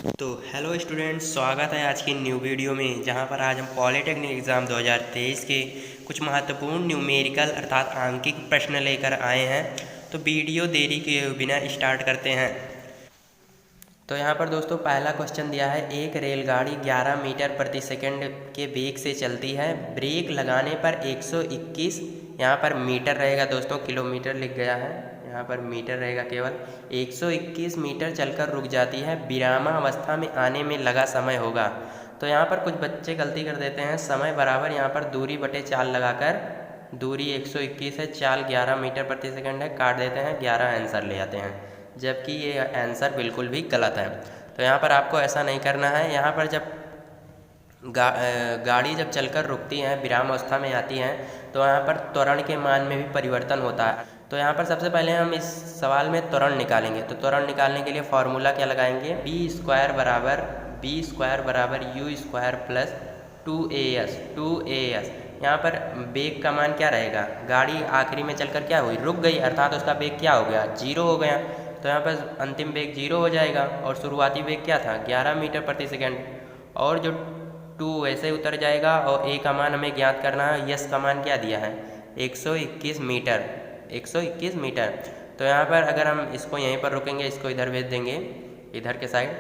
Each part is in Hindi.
तो हेलो स्टूडेंट्स, स्वागत है आज की न्यू वीडियो में, जहां पर आज हम पॉलिटेक्निक एग्ज़ाम 2023 के कुछ महत्वपूर्ण न्यूमेरिकल अर्थात आंकिक प्रश्न लेकर आए हैं। तो वीडियो देरी किए बिना स्टार्ट करते हैं। तो यहाँ पर दोस्तों पहला क्वेश्चन दिया है, एक रेलगाड़ी 11 मीटर प्रति सेकंड के वेग से चलती है, ब्रेक लगाने पर 121, यहाँ पर मीटर रहेगा दोस्तों, किलोमीटर लिख गया है, यहाँ पर मीटर रहेगा केवल, 121 मीटर चलकर रुक जाती है, विरामावस्था में आने में लगा समय होगा। तो यहाँ पर कुछ बच्चे गलती कर देते हैं, समय बराबर यहाँ पर दूरी बटे चाल लगाकर, दूरी 121 है, चाल 11 मीटर प्रति सेकंड है, काट देते हैं, 11 आंसर ले आते हैं, जबकि ये आंसर बिल्कुल भी गलत है। तो यहाँ पर आपको ऐसा नहीं करना है। यहाँ पर जब गाड़ी जब चलकर रुकती है, विराम अवस्था में आती है, तो यहाँ पर त्वरण के मान में भी परिवर्तन होता है। तो यहाँ पर सबसे पहले हम इस सवाल में त्वरण निकालेंगे। तो त्वरण निकालने के लिए फॉर्मूला क्या लगाएंगे, बी स्क्वायर बराबर यू स्क्वायर प्लस 2as। यहाँ पर वेग का मान क्या रहेगा, गाड़ी आखिरी में चलकर क्या हुई, रुक गई, अर्थात उसका वेग क्या हो गया, 0 हो गया। तो यहाँ पर अंतिम वेग 0 हो जाएगा और शुरुआती वेग क्या था, 11 मीटर प्रति सेकंड, और जो 2 वैसे उतर जाएगा और ए का मान हमें ज्ञात करना है, यस का मान क्या दिया है, 121 मीटर। तो यहाँ पर अगर हम इसको यहीं पर रुकेंगे, इसको इधर भेज देंगे, इधर के साइड,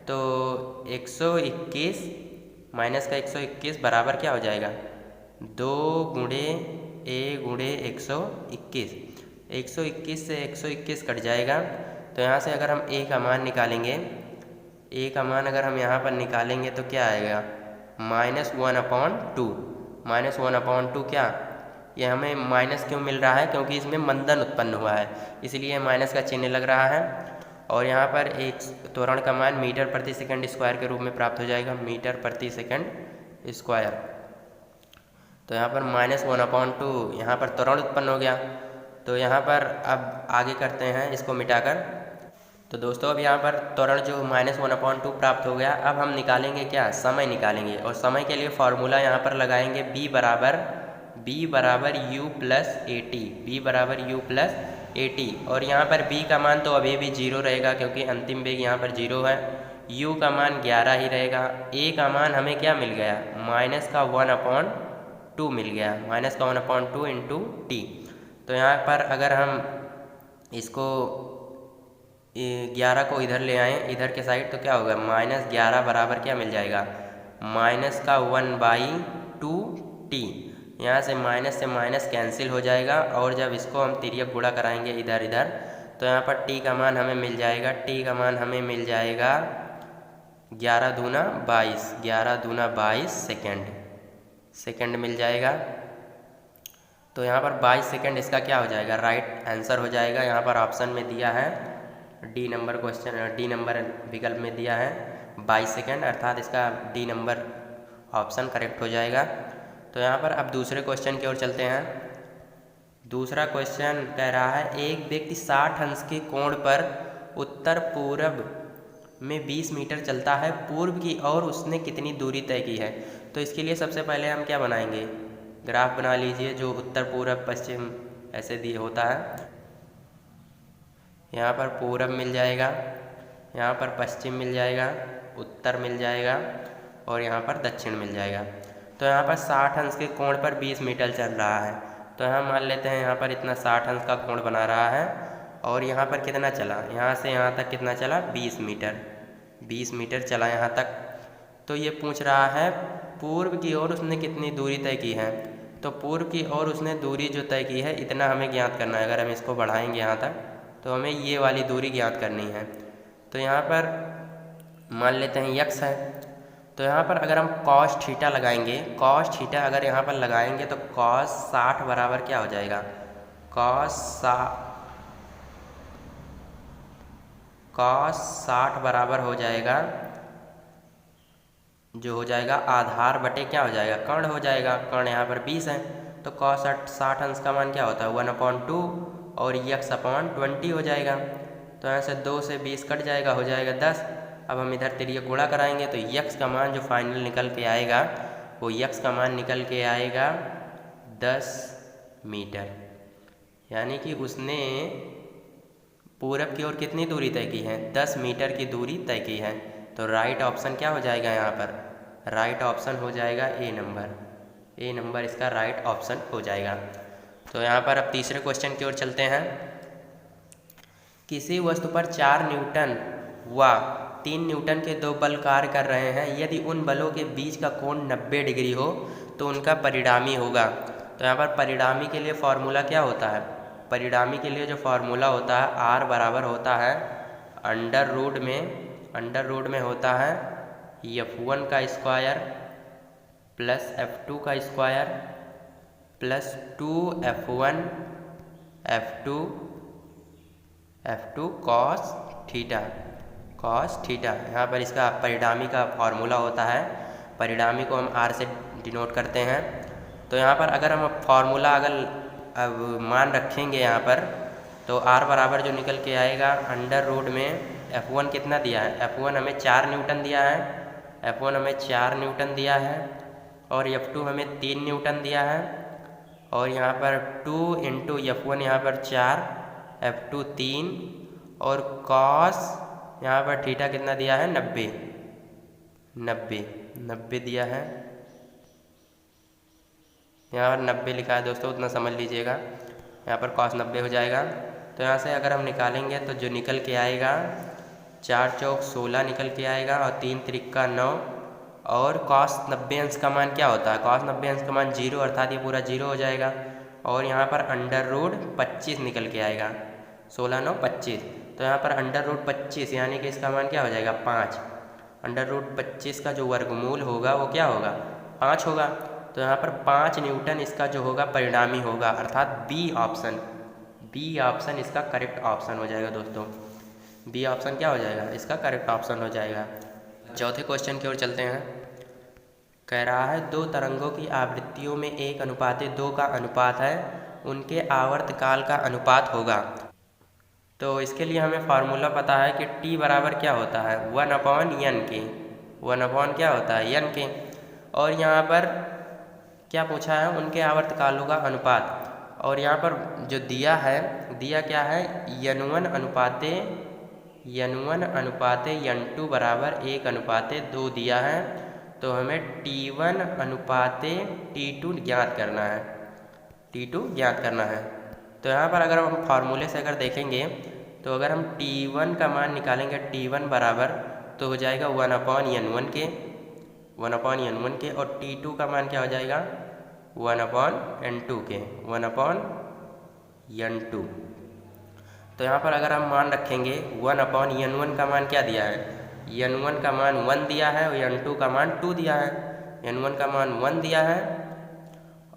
तो 121 माइनस का 121 बराबर क्या हो जाएगा, 2 गुणे ए गुणे 121, 121 से 121 कट जाएगा। तो यहाँ से अगर हम ए का मान निकालेंगे, ए का मान अगर हम यहाँ पर निकालेंगे तो क्या आएगा, -1/2 क्या, ये हमें माइनस क्यों मिल रहा है, क्योंकि इसमें मंदन उत्पन्न हुआ है, इसलिए माइनस का चिन्ह लग रहा है। और यहाँ पर एक त्वरण का मान मीटर प्रति सेकंड स्क्वायर के रूप में प्राप्त हो जाएगा, मीटर प्रति सेकंड स्क्वायर। तो यहाँ पर -1/2 यहाँ पर त्वरण उत्पन्न हो गया। तो यहाँ पर अब आगे करते हैं इसको मिटाकर। तो दोस्तों अब यहाँ पर त्वरण जो -1/2 प्राप्त हो गया, अब हम निकालेंगे क्या, समय निकालेंगे, और समय के लिए फॉर्मूला यहाँ पर लगाएंगे, b बराबर u प्लस ए टी। और यहाँ पर b का मान तो अभी भी 0 रहेगा, क्योंकि अंतिम वेग यहाँ पर 0 है, u का मान 11 ही रहेगा, a का मान हमें क्या मिल गया, -1/2 मिल गया, -1/2 इंटू टी। तो यहाँ पर अगर हम इसको 11 को इधर ले आएँ, इधर के साइड, तो क्या होगा, -11 बराबर क्या मिल जाएगा, -1/2t। यहाँ से माइनस कैंसिल हो जाएगा, और जब इसको हम तिर्यक गुणा कराएंगे इधर इधर, तो यहाँ पर t का मान हमें मिल जाएगा, 11 दूना 22 सेकंड मिल जाएगा। तो यहाँ पर 22 सेकंड इसका क्या हो जाएगा, राइट आंसर हो जाएगा। यहाँ पर ऑप्शन में दिया है डी नंबर विकल्प में दिया है 22 सेकंड, अर्थात इसका डी नंबर ऑप्शन करेक्ट हो जाएगा। तो यहाँ पर अब दूसरे क्वेश्चन की ओर चलते हैं। दूसरा क्वेश्चन कह रहा है, एक व्यक्ति 60 अंश के कोण पर उत्तर पूर्व में 20 मीटर चलता है, पूर्व की ओर उसने कितनी दूरी तय की है। तो इसके लिए सबसे पहले हम क्या बनाएंगे, ग्राफ बना लीजिए, जो उत्तर पूर्व पश्चिम ऐसे दिए होता है। यहाँ पर पूरब मिल जाएगा, यहाँ पर पश्चिम मिल जाएगा, उत्तर मिल जाएगा, और यहाँ पर दक्षिण मिल जाएगा। तो यहाँ पर 60 अंश के कोण पर 20 मीटर चल रहा है। तो यहाँ मान लेते हैं यहाँ पर इतना 60 अंश का कोण बना रहा है, और यहाँ पर कितना चला, यहाँ से यहाँ तक कितना चला, 20 मीटर चला यहाँ तक। तो ये पूछ रहा है पूर्व की ओर उसने कितनी दूरी तय की है। तो पूर्व की ओर उसने दूरी जो तय की है, इतना हमें ज्ञात करना है। अगर हम इसको बढ़ाएंगे यहाँ तक, तो हमें ये वाली दूरी ज्ञात करनी है। तो यहाँ पर मान लेते हैं x है। तो यहाँ पर अगर हम cos थीटा लगाएंगे, cos थीटा अगर यहाँ पर लगाएंगे, तो cos 60 बराबर क्या हो जाएगा, cos 60 बराबर हो जाएगा, जो हो जाएगा आधार बटे क्या हो जाएगा, कर्ण हो जाएगा। कर्ण यहाँ पर 20 है, तो cos 60 अंश का मान क्या होता है, 1/2, और x/20 हो जाएगा। तो यहाँ से 2 से 20 कट जाएगा, हो जाएगा 10। अब हम इधर तिर्यक गुणा कराएंगे, तो x का मान जो फाइनल निकल के आएगा, वो x का मान निकल के आएगा 10 मीटर। यानी कि उसने पूरब की ओर कितनी दूरी तय की है, 10 मीटर की दूरी तय की है। तो राइट ऑप्शन क्या हो जाएगा यहाँ पर? राइट ऑप्शन हो जाएगा ए नंबर। ए नंबर इसका राइट ऑप्शन हो जाएगा। तो यहाँ पर अब तीसरे क्वेश्चन की ओर चलते हैं। किसी वस्तु पर 4 न्यूटन व 3 न्यूटन के 2 बल कार्य कर रहे हैं। यदि उन बलों के बीच का कोण 90 डिग्री हो तो उनका परिणामी होगा। तो यहाँ पर परिणामी के लिए फॉर्मूला क्या होता है? परिणामी के लिए जो फॉर्मूला होता है आर बराबर होता है अंडर रूट में होता है F1 का स्क्वायर प्लस F2 का square plus 2F1 F2 cos theta. यहाँ पर इसका परिणामी का फॉर्मूला होता है। परिणामी को हम आर से डिनोट करते हैं। तो यहाँ पर अगर हम फॉर्मूला अब मान रखेंगे यहाँ पर, तो आर बराबर जो निकल के आएगा अंडर रूट में F1 कितना दिया है? F1 हमें 4 न्यूटन दिया है और F2 हमें 3 न्यूटन दिया है और यहाँ पर 2 इंटू F1 यहाँ पर 4 F2 3 और कॉस यहाँ पर थीटा कितना दिया है? 90 दिया है। यहाँ पर 90 लिखा है दोस्तों, उतना समझ लीजिएगा। यहाँ पर कॉस 90 हो जाएगा। तो यहाँ से अगर हम निकालेंगे तो जो निकल के आएगा 4 चौक 16 निकल के आएगा और 3 त्रिका 9 और कॉस 90 अंश का मान क्या होता है? कॉस 90 अंश का मान 0, अर्थात ये पूरा 0 हो जाएगा और यहाँ पर अंडर रूट 25 निकल के आएगा। 16 9 25। तो यहाँ पर अंडर रूट 25 यानी कि इसका मान क्या हो जाएगा? 5। अंडर रूट 25 का जो वर्गमूल होगा वो क्या होगा? 5 होगा। तो यहाँ पर 5 न्यूटन इसका जो होगा परिणामी होगा, अर्थात बी ऑप्शन इसका करेक्ट ऑप्शन हो जाएगा दोस्तों। बी ऑप्शन क्या हो जाएगा? इसका करेक्ट ऑप्शन हो जाएगा। चौथे क्वेश्चन की ओर चलते हैं। कह रहा है 2 तरंगों की आवृत्तियों में 1:2 का अनुपात है, उनके आवर्तकाल का अनुपात होगा। तो इसके लिए हमें फार्मूला पता है कि t बराबर क्या होता है? 1/n के। 1 क्या होता है? n के। और यहाँ पर क्या पूछा है? उनके आवर्तकालों का अनुपात। और यहाँ पर जो दिया क्या है? n1 अनुपाते n2 बराबर 1:2 दिया है। तो हमें t1 अनुपाते t2 ज्ञात करना है। तो यहाँ पर अगर हम फार्मूले से अगर देखेंगे तो अगर हम t1 का मान निकालेंगे, t1 बराबर तो हो जाएगा 1/n1 के और t2 का मान क्या हो जाएगा? 1/n2 के। 1/n2। तो यहाँ पर अगर हम मान रखेंगे 1/n1 का मान क्या दिया है? n1 का मान 1 दिया है और n2 का मान 2 दिया है। n1 का मान 1 दिया है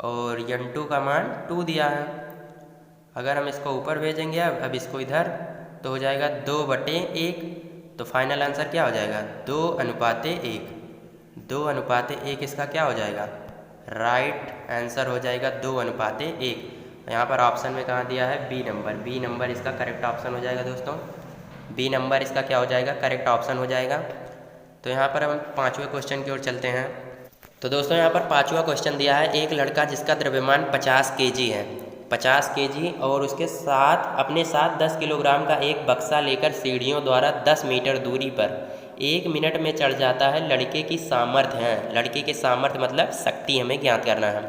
और n2 का मान 2 दिया है। अगर हम इसको ऊपर भेजेंगे अब इसको इधर, तो हो जाएगा 2/1। तो फाइनल आंसर क्या हो जाएगा? 2:1। 2:1 इसका क्या हो जाएगा? राइट आंसर हो जाएगा 2:1। यहाँ पर ऑप्शन में कहाँ दिया है? बी नंबर इसका करेक्ट ऑप्शन हो जाएगा दोस्तों। बी नंबर इसका क्या हो जाएगा? करेक्ट ऑप्शन हो जाएगा। तो यहाँ पर हम 5वें क्वेश्चन की ओर चलते हैं। तो दोस्तों यहाँ पर 5वां क्वेश्चन दिया है। एक लड़का जिसका द्रव्यमान 50 kg है, 50 kg और उसके साथ अपने साथ 10 किलोग्राम का एक बक्सा लेकर सीढ़ियों द्वारा 10 मीटर दूरी पर 1 मिनट में चढ़ जाता है। लड़के की सामर्थ्य मतलब शक्ति हमें ज्ञात करना है।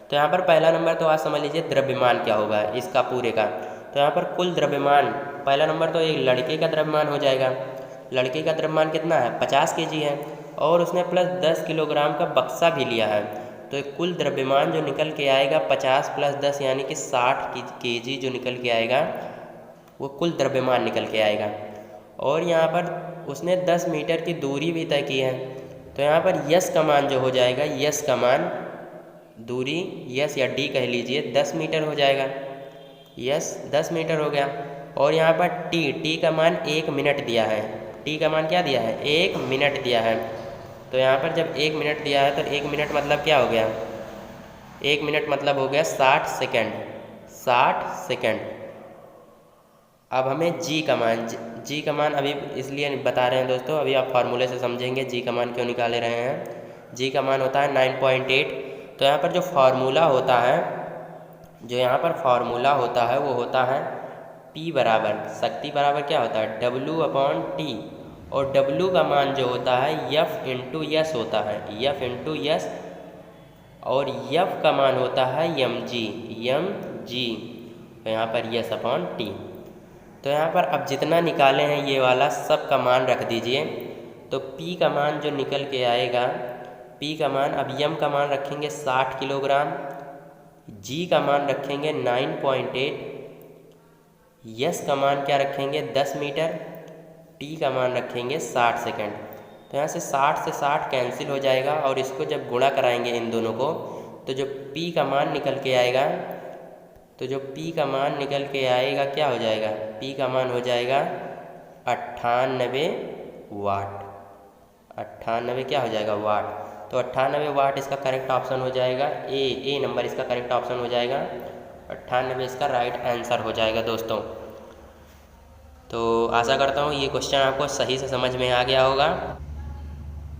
तो यहाँ पर पहला नंबर तो आप समझ लीजिए द्रव्यमान क्या होगा इसका पूरे का। तो यहाँ पर कुल द्रव्यमान, पहला नंबर तो एक लड़के का द्रव्यमान हो जाएगा। लड़के का द्रव्यमान कितना है? 50 kg है और उसने प्लस 10 किलोग्राम का बक्सा भी लिया है। तो कुल द्रव्यमान जो निकल के आएगा 50 + 10 यानी कि 60 kg जो निकल के आएगा वो कुल द्रव्यमान निकल के आएगा। और यहाँ पर उसने 10 मीटर की दूरी भी तय की है। तो यहाँ पर यस का मान जो हो जाएगा, यस का मान दूरी, यस या डी कह लीजिए, 10 मीटर हो जाएगा। यस 10 मीटर हो गया। और यहाँ पर टी का मान 1 मिनट दिया है। टी का मान क्या दिया है? 1 मिनट दिया है। तो यहाँ पर जब 1 मिनट दिया है तो 1 मिनट मतलब क्या हो गया? 1 मिनट मतलब हो गया 60 सेकेंड। 60 सेकेंड। अब हमें जी का मान अभी इसलिए बता रहे हैं दोस्तों, अभी आप फार्मूले से समझेंगे जी का मान क्यों निकाले रहे हैं। जी का मान होता है 9.8। तो यहाँ पर जो फार्मूला होता है वो होता है P बराबर, शक्ति बराबर क्या होता है? W/T और W का मान जो होता है F इंटू यस होता है, F इंटू यस, और F का मान होता है mg, तो यहाँ पर यस अपॉन टी। तो यहाँ पर अब जितना निकाले हैं ये वाला सब का मान रख दीजिए। तो P का मान जो निकल के आएगा, P का मान, अब M का मान रखेंगे 60 किलोग्राम, G का मान रखेंगे 9.8, यस का मान क्या रखेंगे 10 मीटर, टी का मान रखेंगे 60 सेकंड। तो यहाँ से 60 से 60 कैंसिल हो जाएगा और इसको जब गुणा कराएंगे इन दोनों को, तो जो P का मान निकल के आएगा, क्या हो जाएगा, P का मान हो जाएगा 98 वाट। 98 क्या हो जाएगा वाट। तो 98 वाट इसका करेक्ट ऑप्शन हो जाएगा, ए नंबर इसका करेक्ट ऑप्शन हो जाएगा, 98 इसका राइट आंसर हो जाएगा दोस्तों। तो आशा करता हूँ ये क्वेश्चन आपको सही से समझ में आ गया होगा।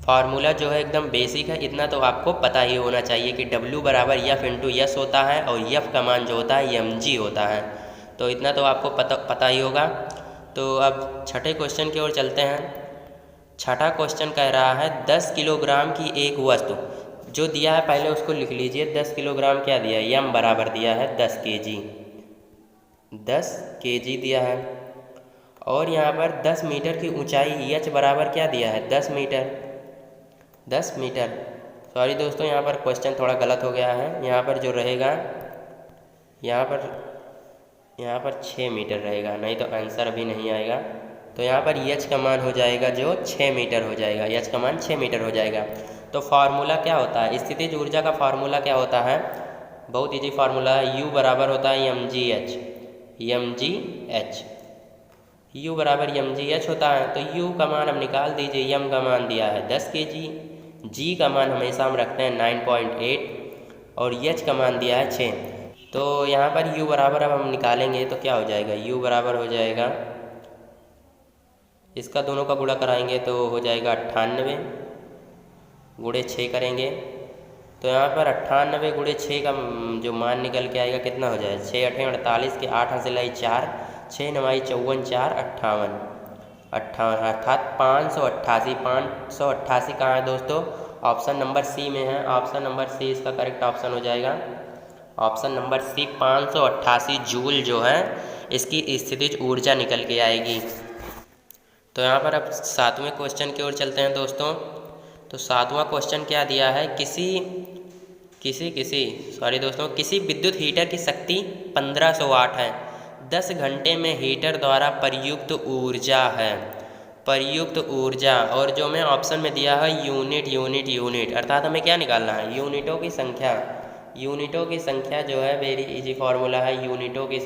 फार्मूला जो है एकदम बेसिक है, इतना तो आपको पता ही होना चाहिए कि W बराबर F इंटू यस होता है और F का मान जो होता है mg होता है। तो इतना तो आपको पता ही होगा। तो अब छठे क्वेश्चन की ओर चलते हैं। छठा क्वेश्चन कह रहा है 10 किलोग्राम की एक वस्तु जो दिया है, पहले उसको लिख लीजिए। 10 किलोग्राम क्या दिया है, m बराबर दिया है 10 kg, 10 kg दिया है। और यहाँ पर 10 मीटर की ऊंचाई h बराबर क्या दिया है 10 मीटर। सॉरी दोस्तों, यहाँ पर क्वेश्चन थोड़ा गलत हो गया है। यहाँ पर जो रहेगा, यहाँ पर 6 मीटर रहेगा, नहीं तो आंसर अभी नहीं आएगा। तो यहाँ पर h का मान हो जाएगा जो 6 मीटर हो जाएगा, h का मान 6 मीटर हो जाएगा। तो फार्मूला क्या होता है, स्थितिज ऊर्जा का फार्मूला क्या होता है, बहुत इजी फार्मूला है। U बराबर होता है mgh, U बराबर mgh होता है। तो U का मान अब निकाल दीजिए। M का मान दिया है 10 kg, G का मान हमेशा हम रखते हैं 9.8 और H का मान दिया है 6। तो यहाँ पर U बराबर अब हम निकालेंगे तो क्या हो जाएगा, U बराबर हो जाएगा, इसका दोनों का गुणा कराएंगे तो हो जाएगा 98, गुणे 6 करेंगे तो यहाँ पर 98 गुणे 6 का जो मान निकल के आएगा कितना हो जाएगा, 6 8 48 के 8 हंसिलाई 4, 6 9 54 4 58 अर्थात 588। 588 कहाँ है दोस्तों, ऑप्शन नंबर सी में है। ऑप्शन नंबर सी इसका करेक्ट ऑप्शन हो जाएगा। ऑप्शन नंबर सी 588 जूल जो है इसकी स्थितिज ऊर्जा निकल के आएगी। तो यहाँ पर अब 7वें क्वेश्चन की ओर चलते हैं दोस्तों। तो 7वां क्वेश्चन क्या दिया है, किसी विद्युत हीटर की शक्ति 1500 वाट है, 10 घंटे में हीटर द्वारा प्रयुक्त ऊर्जा और जो मैं ऑप्शन में दिया है यूनिट, अर्थात हमें क्या निकालना है, यूनिटों की संख्या जो है, वेरी इजी फार्मूला है, यूनिटों की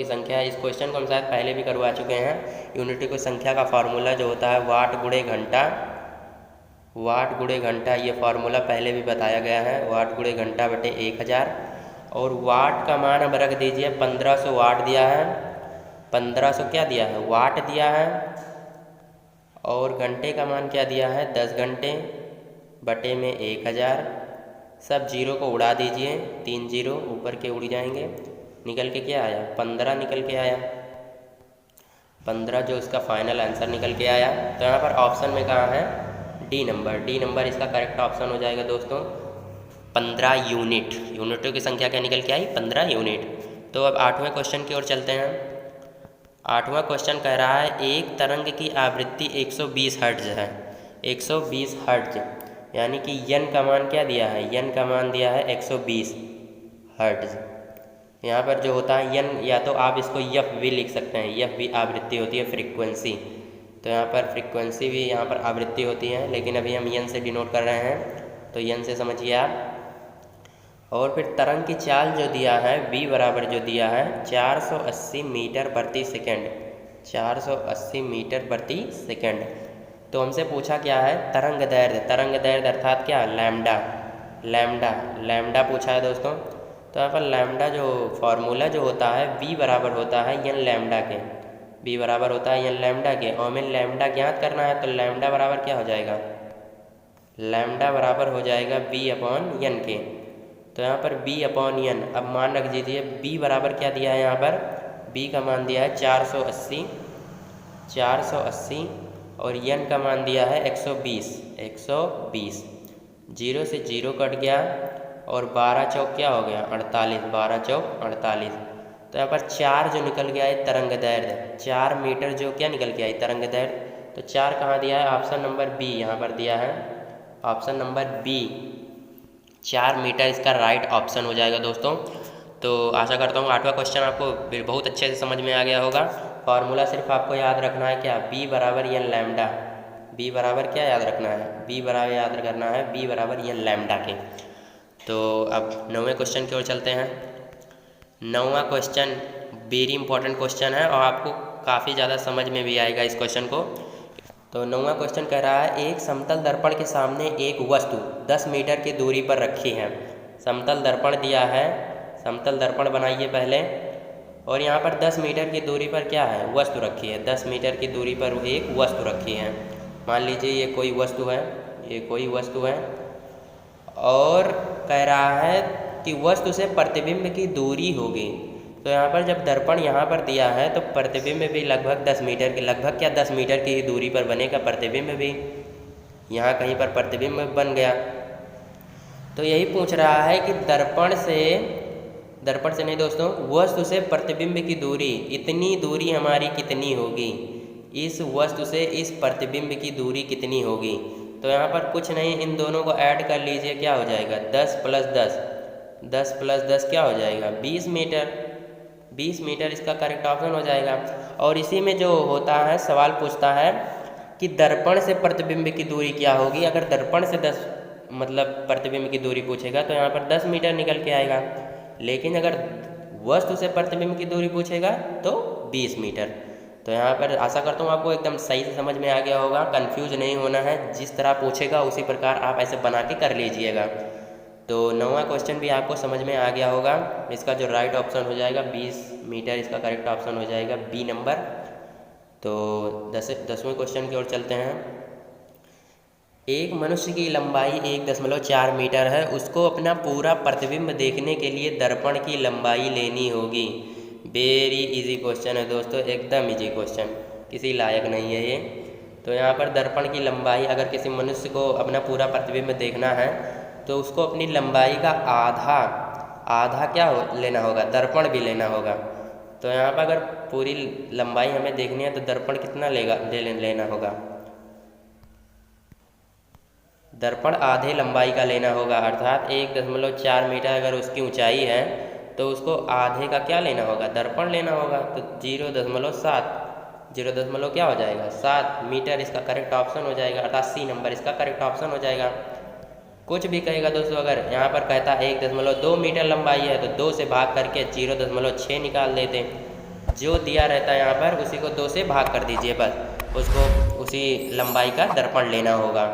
संख्या। इस क्वेश्चन को हम शायद पहले भी करवा चुके हैं। यूनिटों की संख्या का फार्मूला जो होता है वाट गुणे घंटा, ये फार्मूला पहले भी बताया गया है, वाट गुणे घंटा बटे 1000। और वाट का मान अब रख दीजिए, 1500 वाट दिया है, 1500 क्या दिया है वाट दिया है, और घंटे का मान क्या दिया है 10 घंटे बटे में 1000। सब जीरो को उड़ा दीजिए, 3 जीरो ऊपर के उड़ जाएंगे, निकल के क्या आया 15 निकल के आया, 15 जो इसका फाइनल आंसर निकल के आया। तो यहाँ पर ऑप्शन में कहाँ है, डी नंबर इसका करेक्ट ऑप्शन हो जाएगा दोस्तों, 15 यूनिट। यूनिटों की संख्या क्या निकल के आई 15 यूनिट। तो अब 8वें क्वेश्चन की ओर चलते हैं। 8वां क्वेश्चन कह रहा है एक तरंग की आवृत्ति 120 हर्ट्ज है, 120 हर्ट्ज, यानी कि यन का मान क्या दिया है, यन का मान दिया है 120 हर्ट्ज। यहाँ पर जो होता है यन, या तो आप इसको यफ भी लिख सकते हैं, यफ भी आवृत्ति होती है, फ्रीक्वेंसी। तो यहाँ पर फ्रीक्वेंसी भी यहाँ पर आवृत्ति होती है, लेकिन अभी हम यन से डिनोट कर रहे हैं, तो यन से समझिए आप। और फिर तरंग की चाल जो दिया है v बराबर जो दिया है 480 मीटर प्रति सेकंड, 480 मीटर प्रति सेकंड। तो हमसे पूछा क्या है, तरंग दैर्ध्य अर्थात क्या, लैम्डा पूछा है दोस्तों। तो यहाँ पर लैम्डा जो फार्मूला जो होता है v बराबर होता है यन लैम्डा के, v बराबर होता है यन लैम्डा के, और हमें लैम्डा ज्ञात करना है। तो लैम्डा बराबर क्या हो जाएगा, लैम्डा बराबर हो जाएगा v अपॉन यन के। तो यहाँ पर b अपॉन यन, अब मान रख दीजिए b बराबर क्या दिया है यहाँ पर बी का मान दिया है 480 और एन का मान दिया है 120। 0 से 0 कट गया और 12 चौक क्या हो गया 48, 12 चौक 48। तो यहाँ पर 4 जो निकल गया है तरंग दैर्ध्य, 4 मीटर जो क्या निकल गया है तरंग दैर्ध्य। तो 4 कहाँ दिया है, ऑप्शन नंबर बी यहाँ पर दिया है, ऑप्शन नंबर बी 4 मीटर इसका राइट ऑप्शन हो जाएगा दोस्तों। तो आशा करता हूँ 8वां क्वेश्चन आपको बहुत अच्छे से समझ में आ गया होगा। फॉर्मूला सिर्फ आपको याद रखना है क्या, बी बराबर एन लैम्डा। बी बराबर क्या याद रखना है, बी बराबर याद करना है बी बराबर एन लैम्डा के। तो अब 9वें क्वेश्चन की ओर चलते हैं। 9वां क्वेश्चन वेरी इंपॉर्टेंट क्वेश्चन है और आपको काफ़ी ज़्यादा समझ में भी आएगा इस क्वेश्चन को। तो 9वां क्वेश्चन कह रहा है एक समतल दर्पण के सामने एक वस्तु 10 मीटर की दूरी पर रखी है। समतल दर्पण दिया है, समतल दर्पण बनाइए पहले, और यहाँ पर 10 मीटर की दूरी पर क्या है वस्तु रखी है। 10 मीटर की दूरी पर एक वस्तु रखी है। मान लीजिए ये कोई वस्तु है, ये कोई वस्तु है और कह रहा है कि वस्तु से प्रतिबिंब की दूरी होगी। तो यहाँ पर जब दर्पण यहाँ पर दिया है तो प्रतिबिंब भी लगभग 10 मीटर की, लगभग क्या 10 मीटर की ही दूरी पर बनेगा प्रतिबिंब भी। यहाँ कहीं पर प्रतिबिंब बन गया। तो यही पूछ रहा है कि दर्पण से नहीं दोस्तों, वस्तु से प्रतिबिंब की दूरी, इतनी दूरी हमारी कितनी होगी, इस वस्तु से इस प्रतिबिंब की दूरी कितनी होगी। तो यहाँ पर कुछ नहीं, इन दोनों को ऐड कर लीजिए, क्या हो जाएगा 10 + 10, 10 + 10 क्या हो जाएगा 20 मीटर। 20 मीटर इसका करेक्ट ऑप्शन हो जाएगा। और इसी में जो होता है सवाल पूछता है कि दर्पण से प्रतिबिंब की दूरी क्या होगी। अगर दर्पण से 10 प्रतिबिंब की दूरी पूछेगा तो यहाँ पर 10 मीटर निकल के आएगा, लेकिन अगर वस्तु से प्रतिबिंब की दूरी पूछेगा तो 20 मीटर। तो यहाँ पर आशा करता हूँ आपको एकदम सही से समझ में आ गया होगा। कंफ्यूज नहीं होना है, जिस तरह पूछेगा उसी प्रकार आप ऐसे बना के कर लीजिएगा। तो 9वां क्वेश्चन भी आपको समझ में आ गया होगा। इसका जो राइट ऑप्शन हो जाएगा 20 मीटर, इसका करेक्ट ऑप्शन हो जाएगा बी नंबर। तो 10वें क्वेश्चन की ओर चलते हैं। एक मनुष्य की लंबाई 1.4 मीटर है, उसको अपना पूरा प्रतिबिंब देखने के लिए दर्पण की लंबाई लेनी होगी। वेरी इजी क्वेश्चन है दोस्तों, एकदम इजी क्वेश्चन, किसी लायक नहीं है ये। तो यहाँ पर दर्पण की लंबाई, अगर किसी मनुष्य को अपना पूरा प्रतिबिंब देखना है तो उसको अपनी लंबाई का आधा क्या लेना होगा, दर्पण भी लेना होगा। तो यहाँ पर अगर पूरी लंबाई हमें देखनी है तो दर्पण कितना लेना होगा, दर्पण आधे लंबाई का लेना होगा। अर्थात 1.4 मीटर अगर उसकी ऊंचाई है तो उसको आधे का क्या लेना होगा, दर्पण लेना होगा। तो 0.7 क्या हो जाएगा 7 मीटर इसका करेक्ट ऑप्शन हो जाएगा, अर्थात सी नंबर इसका करेक्ट ऑप्शन हो जाएगा। कुछ भी कहेगा दोस्तों, अगर यहाँ पर कहता 1.2 मीटर लंबाई है तो 2 से भाग करके 0.6 निकाल देते। जो दिया रहता है यहाँ पर उसी को 2 से भाग कर दीजिए, बस उसको उसी लंबाई का दर्पण लेना होगा।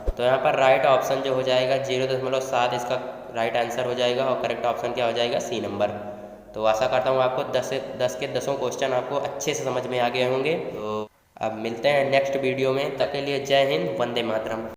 तो यहाँ पर राइट ऑप्शन जो हो जाएगा 0.7 इसका राइट आंसर हो जाएगा और करेक्ट ऑप्शन क्या हो जाएगा सी नंबर। तो आशा करता हूँ आपको 10 के 10 क्वेश्चन आपको अच्छे से समझ में आ गए होंगे। तो अब मिलते हैं नेक्स्ट वीडियो में, तब के लिए जय हिंद, वंदे मातरम।